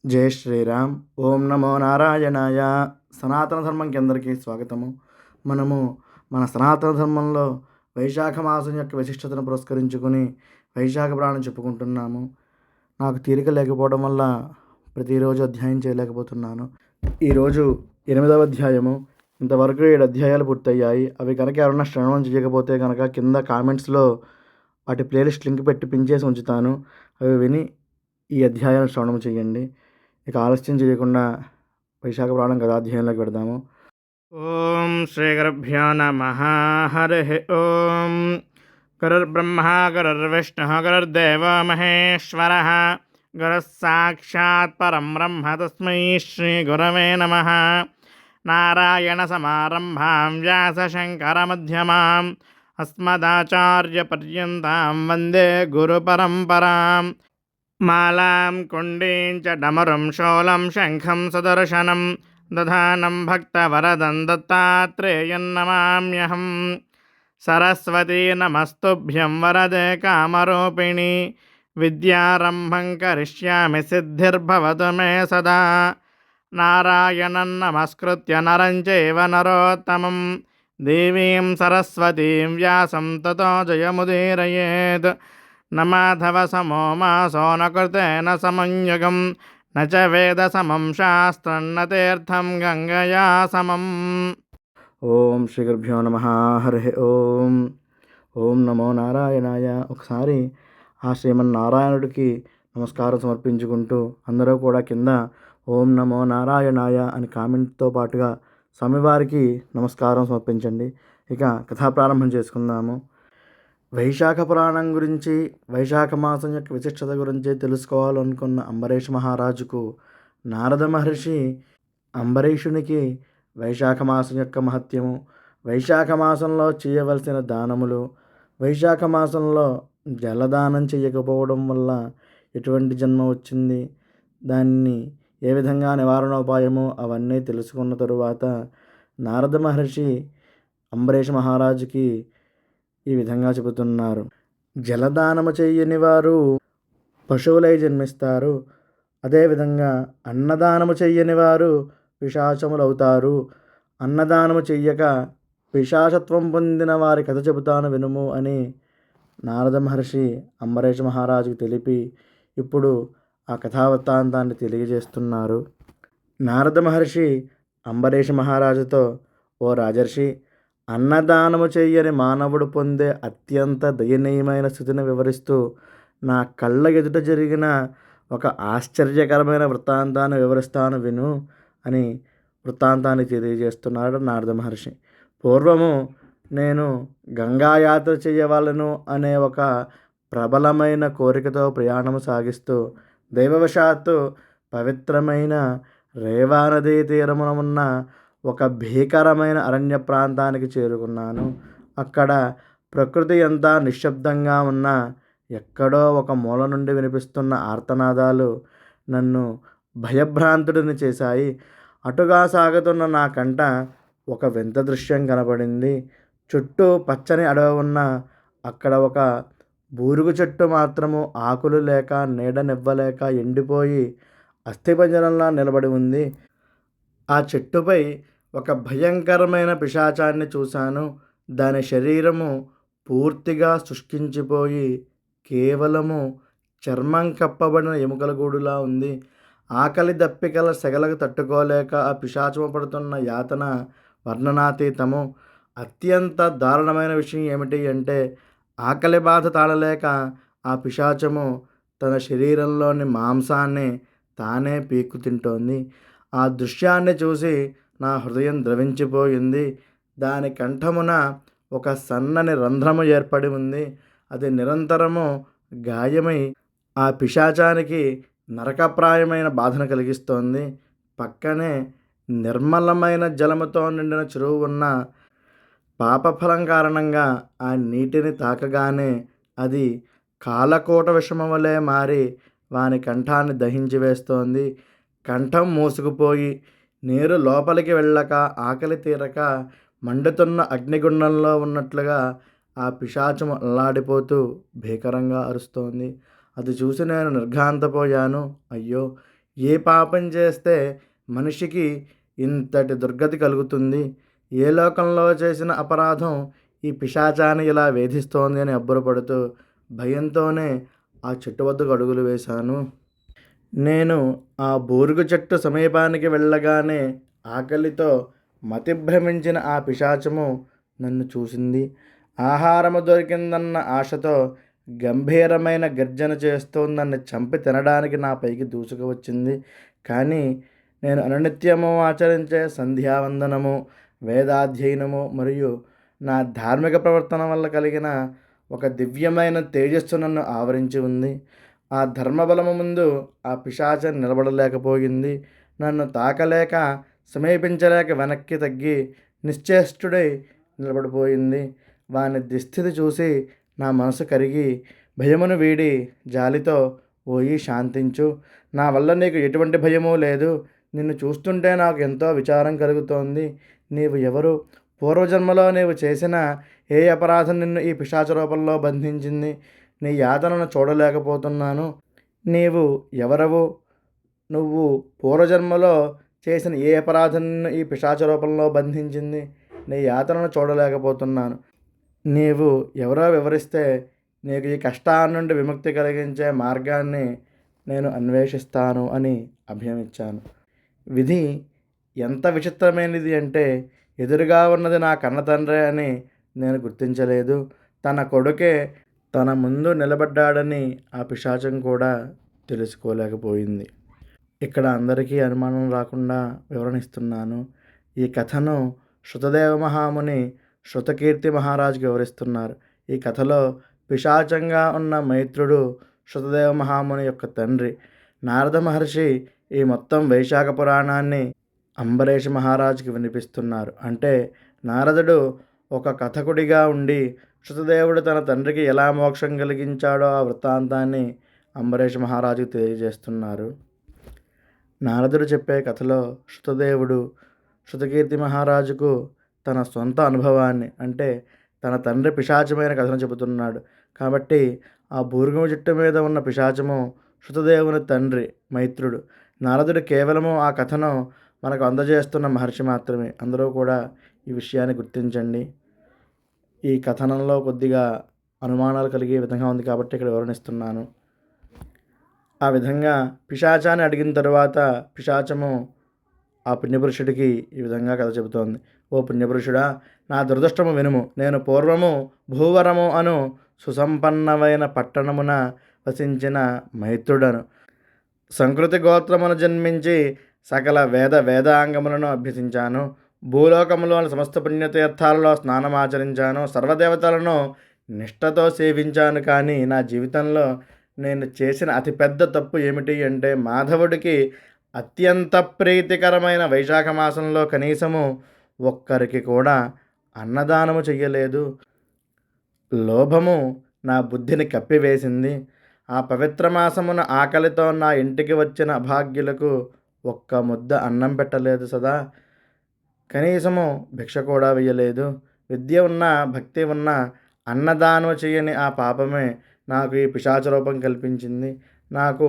జై శ్రీరామ్. ఓం నమో నారాయణాయ. సనాతన ధర్మంకి అందరికీ స్వాగతము. మనము మన సనాతన ధర్మంలో వైశాఖ మాసం యొక్క విశిష్టతను పురస్కరించుకొని వైశాఖ పురాణం చెప్పుకుంటున్నాము. నాకు తీరిక లేకపోవడం వల్ల ప్రతిరోజు అధ్యాయం చేయలేకపోతున్నాను. ఈరోజు 8వ అధ్యాయము. ఇంతవరకు 7 అధ్యాయాలు పూర్తయ్యాయి. అవి కనుక ఎవరన్నా శ్రవణం చేయకపోతే కనుక కింద కామెంట్స్లో వాటి ప్లేలిస్ట్ లింక్ పెట్టి పిన్ చేసి ఉంచుతాను. అవి విని ఈ అధ్యాయాన్ని శ్రవణం చేయండి. ఇక ఆలస్యం చేయకుండా వైశాఖ పురాణం కథాధ్యాయంలోకి పెడదాము. ఓం శ్రీ గురుభ్యో నమః. హరి ఓం. గురుర్బ్రహ్మ గురుర్విష్ణు గురుర్దేవో మహేశ్వరః. గురుః సాక్షాత్ పరం బ్రహ్మ తస్మై శ్రీ గురవే నమః. నారాయణ సమారంభాం వ్యాస శంకర మధ్యమాం అస్మదాచార్య పర్యంతాం వందే గురు పరంపరాం. మాలాం కుండీం చ డమరుం శూలం శంఖం సుదర్శనం దధానం భక్తవరదం దత్తాత్రేయం నమామ్యహం. సరస్వతీ నమస్తుభ్యం వరదే కామరూపిణి. విద్యారంభం కరిష్యామి సిద్ధిర్భవతు మే సదా. నారాయణం నమస్కృత్య నరం చైవ నరోత్తమం దేవీం సరస్వతీం వ్యాసం తతో జయముదీరయేత్. నమాధవ సమో మాసో నకృతేన సమన్యుగం న చ వేద సమం శాస్త్రం న తీర్థం గంగయా సమం. ఓం శ్రీ గురుభ్యో నమః. హరి ఓం. ఓం నమో నారాయణాయ. ఒకసారి ఆ శ్రీమన్నారాయణుడికి నమస్కారం సమర్పించుకుంటూ అందరూ కూడా కింద ఓం నమో నారాయణాయ అని కామెంట్తో పాటుగా స్వామివారికి నమస్కారం సమర్పించండి. ఇక కథా ప్రారంభం చేసుకుందాము. వైశాఖ పురాణం గురించి, వైశాఖ మాసం యొక్క విశిష్టత గురించి తెలుసుకోవాలనుకున్న అంబరీష మహారాజుకు నారద మహర్షి అంబరీషునికి వైశాఖ మాసం యొక్క మహత్యము, వైశాఖ మాసంలో చేయవలసిన దానములు, వైశాఖ మాసంలో జలదానం చేయకపోవడం వల్ల ఎటువంటి జన్మ వచ్చింది, దాన్ని ఏ విధంగా నివారణోపాయము అవన్నీ తెలుసుకున్న తరువాత నారద మహర్షి అంబరీష మహారాజుకి ఈ విధంగా చెబుతున్నారు. జలదానము చెయ్యని వారు పశువులై జన్మిస్తారు. అదేవిధంగా అన్నదానము చెయ్యని వారు పిశాచములవుతారు. అన్నదానము చెయ్యక పిశాచత్వం పొందిన వారి కథ చెబుతాను వినుము అని నారద మహర్షి అంబరీష మహారాజుకు తెలిపి ఇప్పుడు ఆ కథావృత్తాంతాన్ని తెలియజేస్తున్నారు. నారద మహర్షి అంబరీష మహారాజుతో, ఓ రాజర్షి, అన్నదానము చెయ్యని మానవుడు పొందే అత్యంత దయనీయమైన స్థితిని వివరిస్తూ నా కళ్ళ ఎదుట జరిగిన ఒక ఆశ్చర్యకరమైన వృత్తాంతాన్ని వివరిస్తాను విను అని వృత్తాంతాన్ని తెలియజేస్తున్నాడు నారద మహర్షి. పూర్వము నేను గంగాయాత్ర చేయవలను అనే ఒక ప్రబలమైన కోరికతో ప్రయాణము సాగిస్తూ దైవవశాత్తు పవిత్రమైన రేవా నదీ తీరమున ఉన్న ఒక భీకరమైన అరణ్య ప్రాంతానికి చేరుకున్నాను. అక్కడ ప్రకృతి అంతా నిశ్శబ్దంగా ఉన్న ఎక్కడో ఒక మూల నుండి వినిపిస్తున్న ఆర్తనాదాలు నన్ను భయభ్రాంతుడిని చేశాయి. అటుగా సాగుతున్న నా కంట ఒక వింత దృశ్యం కనబడింది. చుట్టూ పచ్చని అడవి ఉన్న అక్కడ ఒక బూరుగు చెట్టు మాత్రము ఆకులు లేక నీడనివ్వలేక ఎండిపోయి అస్థిపంజరంలా నిలబడి ఉంది. ఆ చెట్టుపై ఒక భయంకరమైన పిశాచాన్ని చూశాను. దాని శరీరము పూర్తిగా శుష్కించిపోయి కేవలము చర్మం కప్పబడిన ఎముకల గూడులా ఉంది. ఆకలి దప్పికల సెగలకు తట్టుకోలేక ఆ పిశాచము పడుతున్న యాతన వర్ణనాతీతము. అత్యంత దారుణమైన విషయం ఏమిటి అంటే, ఆకలి బాధ తాళలేక ఆ పిశాచము తన శరీరంలోని మాంసాన్ని తానే పీక్కు తింటోంది. ఆ దృశ్యాన్ని చూసి నా హృదయం ద్రవించిపోయింది. దాని కంఠమున ఒక సన్నని రంధ్రము ఏర్పడి ఉంది. అది నిరంతరము గాయమై ఆ పిశాచానికి నరకప్రాయమైన బాధను కలిగిస్తోంది. పక్కనే నిర్మలమైన జలముతో నిండిన చెరువు ఉన్న పాపఫలం కారణంగా ఆ నీటిని తాకగానే అది కాలకోట విషము వలె మారి వాని కంఠాన్ని దహించి వేస్తోంది. కంఠం మూసుకుపోయి నీరు లోపలికి వెళ్ళక ఆకలి తీరక మండుతున్న అగ్నిగుండంలో ఉన్నట్లుగా ఆ పిశాచము అల్లాడిపోతూ భీకరంగా అరుస్తోంది. అది చూసి నేను నిర్ఘాంతపోయాను. అయ్యో, ఏ పాపం చేస్తే మనిషికి ఇంతటి దుర్గతి కలుగుతుంది? ఏ లోకంలో చేసిన అపరాధం ఈ పిశాచాన్ని ఇలా వేధిస్తోంది అని అబ్బురపడుతూ భయంతోనే ఆ చెట్టు వద్దకు అడుగులు వేశాను. నేను ఆ బూరుగు చెట్టు సమీపానికి వెళ్ళగానే ఆకలితో మతిభ్రమించిన ఆ పిశాచము నన్ను చూసింది. ఆహారము దొరికిందన్న ఆశతో గంభీరమైన గర్జన చేస్తూ నన్ను చంపి తినడానికి నా పైకి దూసుకు వచ్చింది. కానీ నేను అనునిత్యము ఆచరించే సంధ్యావందనము, వేదాధ్యయనము మరియు నా ధార్మిక ప్రవర్తన వల్ల కలిగిన ఒక దివ్యమైన తేజస్సు నన్ను ఆవరించి ఉంది. ఆ ధర్మబలము ముందు ఆ పిశాచం నిలబడలేకపోయింది. నన్ను తాకలేక సమీపించలేక వెనక్కి తగ్గి నిశ్చేష్టుడై నిలబడిపోయింది. వాని దుస్థితి చూసి నా మనసు కరిగి భయమును వీడి జాలితో, ఓయి శాంతించు, నా వల్ల నీకు ఎటువంటి భయమూ లేదు. నిన్ను చూస్తుంటే నాకు ఎంతో విచారం కలుగుతోంది. నీవు ఎవరు? పూర్వజన్మలో నీవు చేసిన ఏ అపరాధం నిన్ను ఈ పిశాచ రూపంలో బంధించింది? నీ యాతనను చూడలేకపోతున్నాను. నీవు ఎవరవు? నువ్వు పూర్వజన్మలో చేసిన ఏ అపరాధం నిన్ను ఈ పిశాచ రూపంలో బంధించింది? నీ యాతనను చూడలేకపోతున్నాను. నీవు ఎవరో వివరిస్తే నీకు ఈ కష్టాల నుండి విముక్తి కలిగించే మార్గాన్ని నేను అన్వేషిస్తాను అని అభయమిచ్చాను. విధి ఎంత విచిత్రమైనది అంటే, ఎదురుగా ఉన్నది నా కన్నతండ్రే అని నేను గుర్తించలేదు. తన కొడుకే తన ముందు నిలబడ్డాడని ఆ పిశాచం కూడా తెలుసుకోలేకపోయింది. ఇక్కడ అందరికీ అనుమానం రాకుండా వివరణ ఇస్తున్నాను. ఈ కథను శృతదేవ మహాముని శృతకీర్తి మహారాజుకి వివరిస్తున్నారు. ఈ కథలో పిశాచంగా ఉన్న మైత్రుడు శృతదేవ మహాముని యొక్క తండ్రి. నారద మహర్షి ఈ మొత్తం వైశాఖ పురాణాన్ని అంబరీష మహారాజుకి వినిపిస్తున్నారు. అంటే నారదుడు ఒక కథకుడిగా ఉండి శృతదేవుడు తన తండ్రికి ఎలా మోక్షం కలిగించాడో ఆ వృత్తాంతాన్ని అంబరీష మహారాజుకు తెలియజేస్తున్నారు. నారదుడు చెప్పే కథలో శృతదేవుడు శృతకీర్తి మహారాజుకు తన సొంత అనుభవాన్ని, అంటే తన తండ్రి పిశాచమైన కథను చెబుతున్నాడు. కాబట్టి ఆ బూరుగుమ చెట్టు మీద ఉన్న పిశాచము శృతదేవుని తండ్రి మైత్రుడు. నారదుడు కేవలము ఆ కథను మనకు అందజేస్తున్న మహర్షి మాత్రమే. అందరూ కూడా ఈ విషయాన్ని గుర్తించండి. ఈ కథనంలో కొద్దిగా అనుమానాలు కలిగే విధంగా ఉంది కాబట్టి ఇక్కడ వివరణిస్తున్నాను. ఆ విధంగా పిశాచాన్ని అడిగిన తరువాత పిశాచము ఆ పుణ్యపురుషుడికి ఈ విధంగా కథ చెబుతోంది. ఓ పుణ్యపురుషుడా, నా దురదృష్టము వినుము. నేను పూర్వము భూవరము అను సుసంపన్నమైన పట్టణమున వసించిన మైత్రుడను. సంకృతి గోత్రమును జన్మించి సకల వేదాంగములను అభ్యసించాను. భూలోకములోని సమస్త పుణ్యతీర్థాలలో స్నానమాచరించాను. సర్వదేవతలను నిష్ఠతో సేవించాను. కానీ నా జీవితంలో నేను చేసిన అతిపెద్ద తప్పు ఏమిటి అంటే, మాధవుడికి అత్యంత ప్రీతికరమైన వైశాఖ మాసంలో కనీసము ఒక్కరికి కూడా అన్నదానము చెయ్యలేదు. లోభము నా బుద్ధిని కప్పివేసింది. ఆ పవిత్ర మాసమున ఆకలితో నా ఇంటికి వచ్చిన అభాగ్యులకు ఒక్క ముద్ద అన్నం పెట్టలేదు సదా. కనీసము భిక్ష కూడా వేయలేదు. విద్య ఉన్నా భక్తి ఉన్నా అన్నదానం చేయని ఆ పాపమే నాకు ఈ పిశాచ రూపం కల్పించింది. నాకు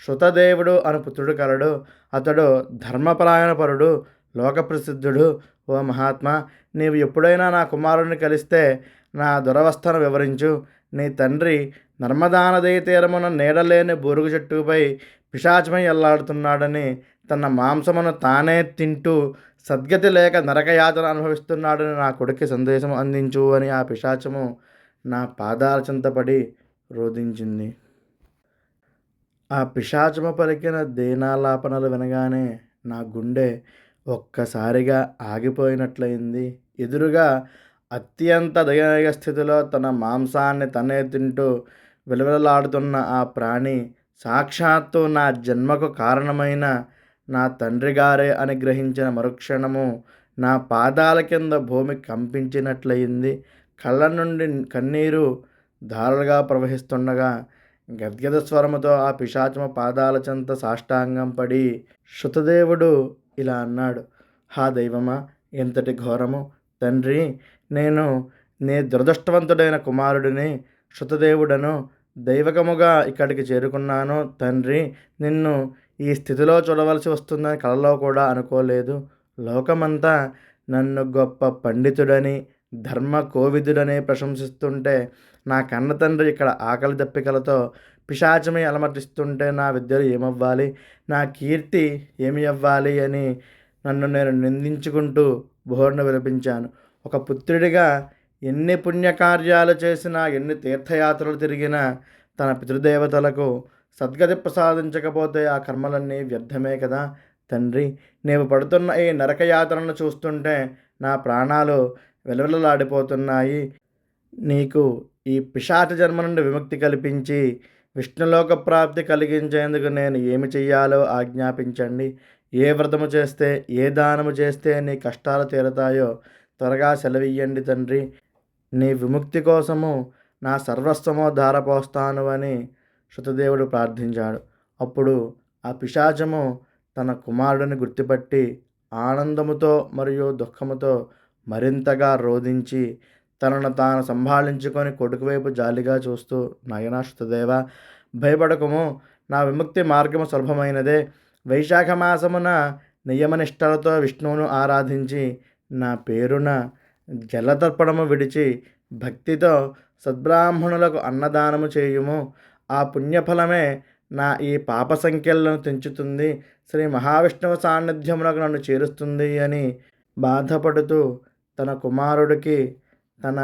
శృతదేవుడు అను పుత్రుడు కలడు. అతడు ధర్మపరాయణపరుడు, లోకప్రసిద్ధుడు. ఓ మహాత్మా, నీవు ఎప్పుడైనా నా కుమారుడిని కలిస్తే నా దురవస్థను వివరించు. నీ తండ్రి నర్మదా నదీ తీరమున నీడలేని బూరుగు చెట్టుపై పిశాచమై ఎల్లాడుతున్నాడని, తన మాంసమును తానే తింటూ సద్గతి లేక నరకయాతన అనుభవిస్తున్నాడని నా కొడుక్కి సందేశం అందించు అని ఆ పిశాచము నా పాదాల చెంతపడి రోధించింది. ఆ పిశాచము పలికిన దీనాలాపనలు వినగానే నా గుండె ఒక్కసారిగా ఆగిపోయినట్లయింది. ఎదురుగా అత్యంత దయనీయ స్థితిలో తన మాంసాన్ని తనే తింటూ విలవిలలాడుతున్న ఆ ప్రాణి సాక్షాత్తు నా జన్మకు కారణమైన నా తండ్రి గారే అని గ్రహించిన మరుక్షణము నా పాదాల కింద భూమి కంపించినట్లయింది. కళ్ళ నుండి కన్నీరు ధారలుగా ప్రవహిస్తుండగా గద్గద స్వరముతో ఆ పిశాచము పాదాల చెంత సాష్టాంగం పడి శృతదేవుడు ఇలా అన్నాడు. హా దైవమా, ఎంతటి ఘోరము! తండ్రి, నేను నీ దురదృష్టవంతుడైన కుమారుడిని శృతదేవుడను. దైవకముగా ఇక్కడికి చేరుకున్నాను. తండ్రి, నిన్ను ఈ స్థితిలో చూడవలసి వస్తుందని కలలో కూడా అనుకోలేదు. లోకమంతా నన్ను గొప్ప పండితుడని, ధర్మ కోవిదుడని ప్రశంసిస్తుంటే, నా కన్న తండ్రి ఇక్కడ ఆకలి దప్పికలతో పిశాచమై అలమటిస్తుంటే నా విద్యలు ఏమవ్వాలి, నా కీర్తి ఏమి అవ్వాలి అని నన్ను నేను నిందించుకుంటూ బోరున విలపించాను. ఒక పుత్రుడిగా ఎన్ని పుణ్యకార్యాలు చేసినా, ఎన్ని తీర్థయాత్రలు తిరిగినా తన పితృదేవతలకు సద్గతి ప్రసాదించకపోతే ఆ కర్మలన్నీ వ్యర్థమే కదా తండ్రి. నీవు పడుతున్న ఈ నరకయాత్రను చూస్తుంటే నా ప్రాణాలు విలవిలలాడిపోతున్నాయి. నీకు ఈ పిశాచ జన్మ నుండి విముక్తి కల్పించి విష్ణులోక ప్రాప్తి కలిగించేందుకు నేను ఏమి చెయ్యాలో ఆజ్ఞాపించండి. ఏ వ్రతము చేస్తే, ఏ దానము చేస్తే నీ కష్టాలు తీరతాయో త్వరగా సెలవియ్యండి తండ్రి. నీ విముక్తి కోసము నా సర్వస్వము ధారపోస్తాను అని శృతదేవుడు ప్రార్థించాడు. అప్పుడు ఆ పిశాచము తన కుమారుడిని గుర్తుపట్టి ఆనందముతో మరియు దుఃఖముతో మరింతగా రోధించి తనను తాను సంభాళించుకొని కొడుకు వైపు జాలిగా చూస్తూ, నాయనా శృతదేవ, భయపడకము, నా విముక్తి మార్గము సులభమైనదే. వైశాఖ మాసమున నియమనిష్టలతో విష్ణువును ఆరాధించి నా పేరున జలతర్పణము విడిచి భక్తితో సద్బ్రాహ్మణులకు అన్నదానము చేయుము. ఆ పుణ్యఫలమే నా ఈ పాప సంఖ్యలను తెంచుతుంది, శ్రీ మహావిష్ణువు సాన్నిధ్యమునకు నన్ను చేరుస్తుంది అని బాధపడుతూ తన కుమారుడికి తన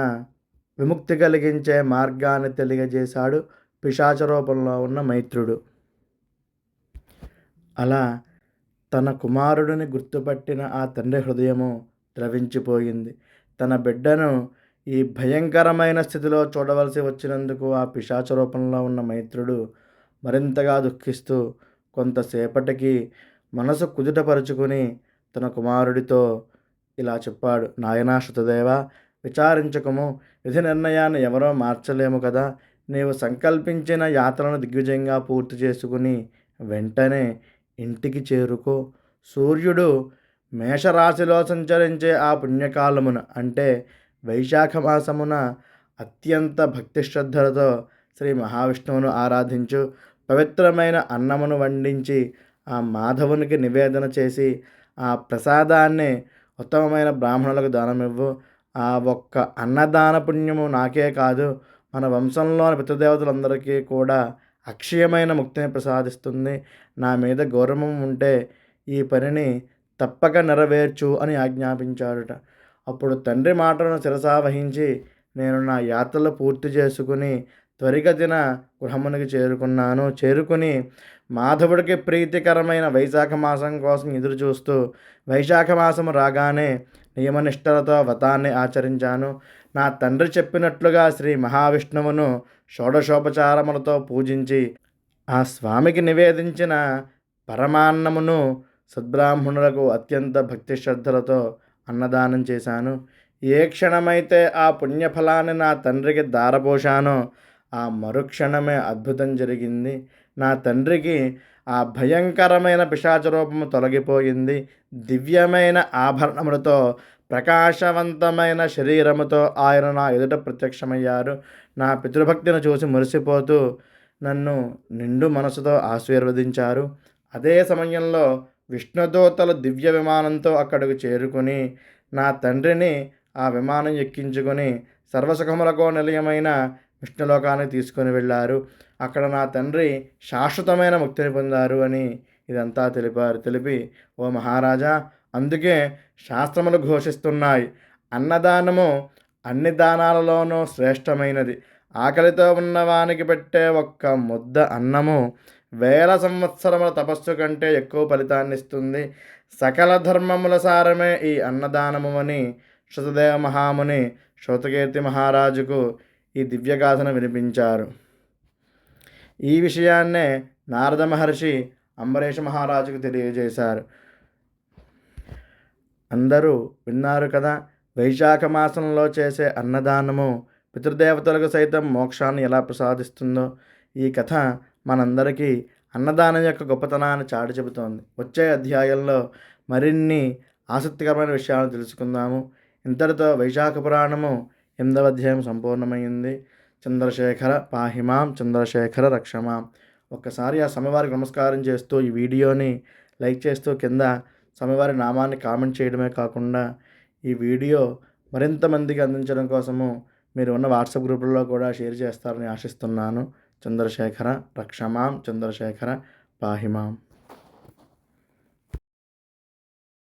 విముక్తి కలిగించే మార్గాన్ని తెలియజేశాడు పిశాచ రూపంలో ఉన్న మైత్రుడు. అలా తన కుమారుడిని గుర్తుపట్టిన ఆ తండ్రి హృదయము ద్రవించిపోయింది. తన బిడ్డను ఈ భయంకరమైన స్థితిలో చూడవలసి వచ్చినందుకు ఆ పిశాచ రూపంలో ఉన్న మైత్రుడు మరింతగా దుఃఖిస్తూ కొంతసేపటికి మనసు కుదుటపరుచుకుని తన కుమారుడితో ఇలా చెప్పాడు, నాయనా శృతదేవ, విచారించకము, విధి నిర్ణయాన్ని ఎవరో మార్చలేము కదా. నీవు సంకల్పించిన యాత్రను దిగ్విజయంగా పూర్తి చేసుకుని వెంటనే ఇంటికి చేరుకో. సూర్యుడు మేషరాశిలో సంచరించే ఆ పుణ్యకాలమున, అంటే వైశాఖ మాసమున అత్యంత భక్తి శ్రద్ధలతో శ్రీ మహావిష్ణువును ఆరాధించు. పవిత్రమైన అన్నమును వండించి ఆ మాధవునికి నివేదన చేసి ఆ ప్రసాదాన్ని ఉత్తమమైన బ్రాహ్మణులకు దానమివ్వు. ఆ ఒక్క అన్నదాన పుణ్యము నాకే కాదు, మన వంశంలోని పితృదేవతలందరికీ కూడా అక్షయమైన ముక్తిని ప్రసాదిస్తుంది. నా మీద గౌరవం ఉంటే ఈ పనిని తప్పక నెరవేర్చు అని ఆజ్ఞాపించాడుట. అప్పుడు తండ్రి మాటలను శిరసావహించి నేను నా యాత్రలు పూర్తి చేసుకుని త్వరిగతిన గృహమునికి చేరుకుని మాధవుడికి ప్రీతికరమైన వైశాఖ మాసం కోసం ఎదురు చూస్తూ వైశాఖ మాసం రాగానే నియమనిష్టలతో వ్రతాన్ని ఆచరించాను. నా తండ్రి చెప్పినట్లుగా శ్రీ మహావిష్ణువును షోడశోపచారములతో పూజించి ఆ స్వామికి నివేదించిన పరమాన్నమును సద్బ్రాహ్మణులకు అత్యంత భక్తి శ్రద్ధలతో అన్నదానం చేశాను. ఏ క్షణమైతే ఆ పుణ్యఫలాన్ని నా తండ్రికి దారపోశానో ఆ మరుక్షణమే అద్భుతం జరిగింది. నా తండ్రికి ఆ భయంకరమైన పిశాచ రూపము తొలగిపోయింది. దివ్యమైన ఆభరణములతో ప్రకాశవంతమైన శరీరముతో ఆయన నా ఎదుట ప్రత్యక్షమయ్యారు. నా పితృభక్తిని చూసి మురిసిపోతూ నన్ను నిండు మనసుతో ఆశీర్వదించారు. అదే సమయంలో విష్ణుదూతలు దివ్య విమానంతో అక్కడికి చేరుకుని నా తండ్రిని ఆ విమానం ఎక్కించుకొని సర్వసుఖములకు నిలయమైన విష్ణులోకాన్ని తీసుకొని వెళ్ళారు. అక్కడ నా తండ్రి శాశ్వతమైన ముక్తిని పొందారు అని ఇదంతా తెలిపి, ఓ మహారాజా, అందుకే శాస్త్రములు ఘోషిస్తున్నాయి, అన్నదానము అన్ని దానాలలోనూ శ్రేష్టమైనది. ఆకలితో ఉన్నవానికి పెట్టే ఒక్క ముద్ద అన్నము వేల సంవత్సరముల తపస్సు కంటే ఎక్కువ ఫలితాన్ని ఇస్తుంది. సకల ధర్మముల సారమే ఈ అన్నదానము అని శృతదేవ మహాముని శ్రోతకీర్తి మహారాజుకు ఈ దివ్యగాథను వినిపించారు. ఈ విషయాన్నే నారద మహర్షి అంబరీష మహారాజుకు తెలియజేశారు. అందరూ విన్నారు కదా, వైశాఖ మాసంలో చేసే అన్నదానము పితృదేవతలకు సైతం మోక్షాన్ని ఎలా ప్రసాదిస్తుందో. ఈ కథ మనందరికీ అన్నదానం యొక్క గొప్పతనాన్ని చాటి చెబుతోంది. వచ్చే అధ్యాయంలో మరిన్ని ఆసక్తికరమైన విషయాలను తెలుసుకుందాము. ఇంతటితో వైశాఖ పురాణము 8వ అధ్యాయం సంపూర్ణమైంది. చంద్రశేఖర పాహిమాం, చంద్రశేఖర రక్షమాం. ఒక్కసారి ఆ స్వామివారికి నమస్కారం చేస్తూ ఈ వీడియోని లైక్ చేస్తూ కింద స్వామివారి నామాన్ని కామెంట్ చేయడమే కాకుండా ఈ వీడియో మరింత మందికి అందించడం కోసము మీరు ఉన్న వాట్సాప్ గ్రూపుల్లో కూడా షేర్ చేస్తారని ఆశిస్తున్నాను. చంద్రశేఖర రక్షమాం చంద్రశేఖర పాహిమాం.